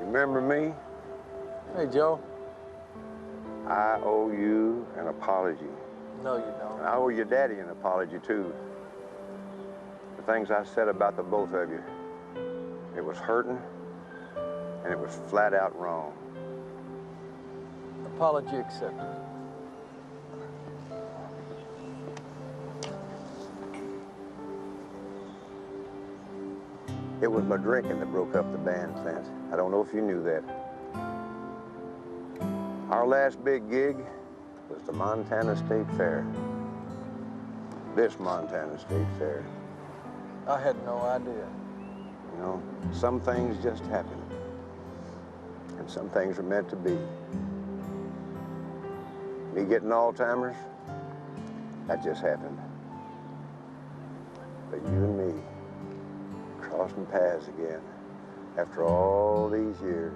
Remember me? Hey, Joe. I owe you an apology. No, you don't. And I owe your daddy an apology, too. The things I said about the both of you. It was hurting, and it was flat out wrong. Apology accepted. It was my drinking that broke up the band, Clint. I don't know if you knew that. Our last big gig was the Montana State Fair. This Montana State Fair. I had no idea. You know, some things just happen. And some things are meant to be. Me getting Alzheimer's, that just happened. But you and me, crossing paths again, after all these years,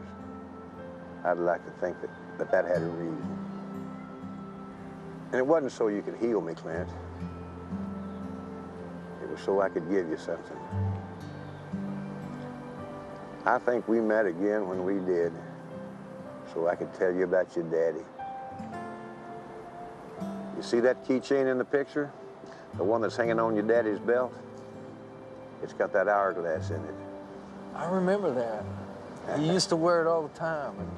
I'd like to think that had a reason. And it wasn't so you could heal me, Clint. It was so I could give you something. I think we met again when we did, so I could tell you about your daddy. You see that keychain in the picture? The one that's hanging on your daddy's belt? It's got that hourglass in it. I remember that. You used to wear it all the time. And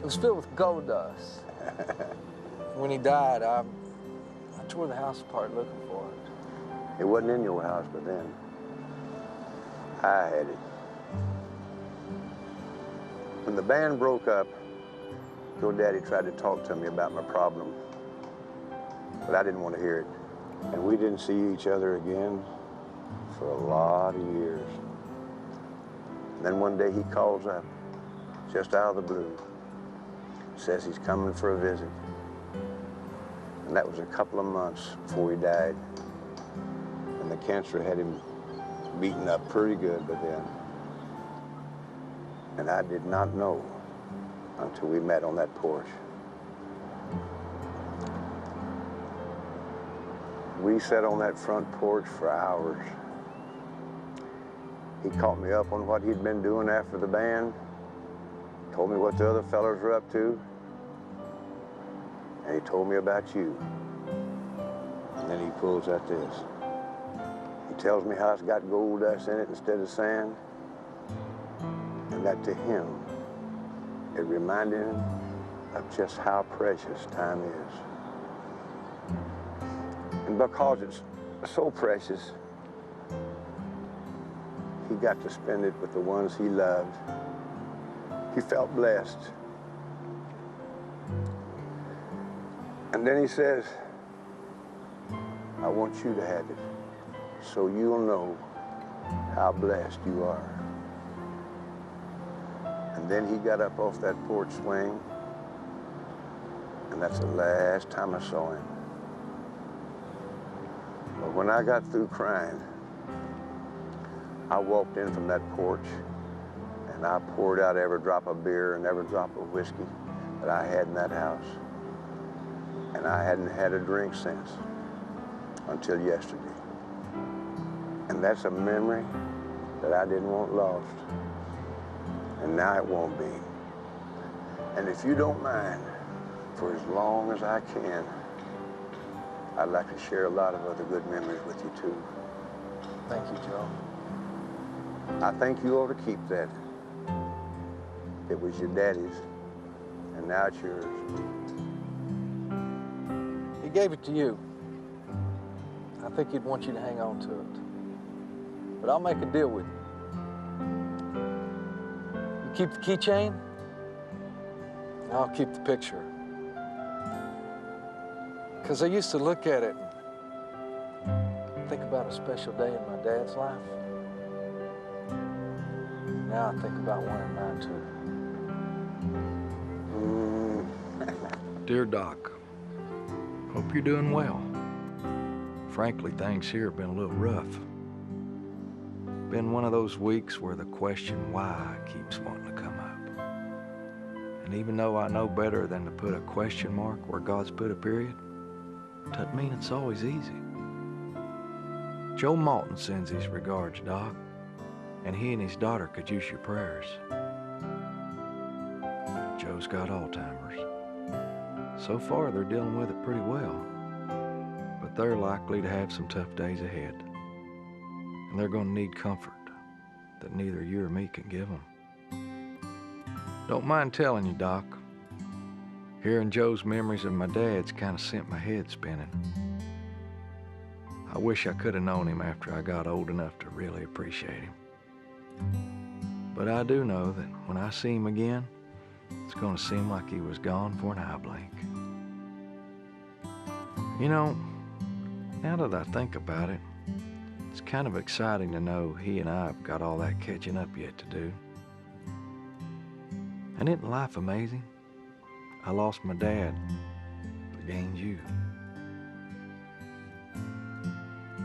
it was filled with gold dust. When he died, I tore the house apart looking for it. It wasn't in your house, but then I had it. When the band broke up, your daddy tried to talk to me about my problem, but I didn't want to hear it. And we didn't see each other again for a lot of years. And then one day he calls up, just out of the blue, says he's coming for a visit. And that was a couple of months before he died. And the cancer had him beaten up pretty good by then. And I did not know until we met on that porch. We sat on that front porch for hours. He caught me up on what he'd been doing after the band, told me what the other fellas were up to, and he told me about you. And then he pulls out this. He tells me how it's got gold dust in it instead of sand, and that to him, it reminded him of just how precious time is. And because it's so precious, he got to spend it with the ones he loved. He felt blessed. And then he says, I want you to have it so you'll know how blessed you are. And then he got up off that porch swing, and that's the last time I saw him. But when I got through crying, I walked in from that porch, and I poured out every drop of beer and every drop of whiskey that I had in that house. And I hadn't had a drink since, until yesterday. And that's a memory that I didn't want lost. And now it won't be. And if you don't mind, for as long as I can, I'd like to share a lot of other good memories with you, too. Thank you, Joe. I think you ought to keep that. It was your daddy's, and now it's yours. He gave it to you. I think he'd want you to hang on to it. But I'll make a deal with you. You keep the keychain, and I'll keep the picture. Because I used to look at it and think about a special day in my dad's life. Now I think about one in mine, too. Dear Doc, hope you're doing well. Frankly, things here have been a little rough. Been one of those weeks where the question why keeps wanting to come up. And even though I know better than to put a question mark where God's put a period, doesn't mean it's always easy. Joe Malton sends his regards, Doc, and he and his daughter could use your prayers. Joe's got Alzheimer's. So far, they're dealing with it pretty well, but they're likely to have some tough days ahead. And they're going to need comfort that neither you or me can give them. Don't mind telling you, Doc, hearing Joe's memories of my dad's kind of sent my head spinning. I wish I could have known him after I got old enough to really appreciate him. But I do know that when I see him again, it's going to seem like he was gone for an eye blink. You know, now that I think about it, it's kind of exciting to know he and I have got all that catching up yet to do. And isn't life amazing? I lost my dad, but gained you.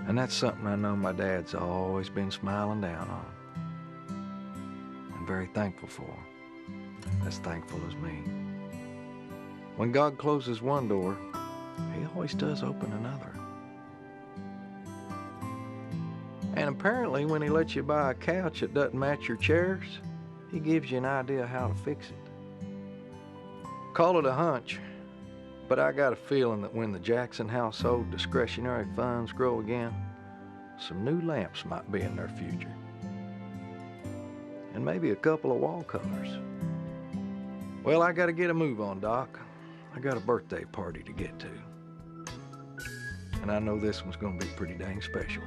And that's something I know my dad's always been smiling down on. I'm very thankful for, as thankful as me. When God closes one door, he always does open another. And apparently when he lets you buy a couch that doesn't match your chairs, he gives you an idea how to fix it. Call it a hunch, but I got a feeling that when the Jackson household discretionary funds grow again, some new lamps might be in their future. And maybe a couple of wall colors. Well, I gotta get a move on, Doc. I got a birthday party to get to. And I know this one's gonna be pretty dang special.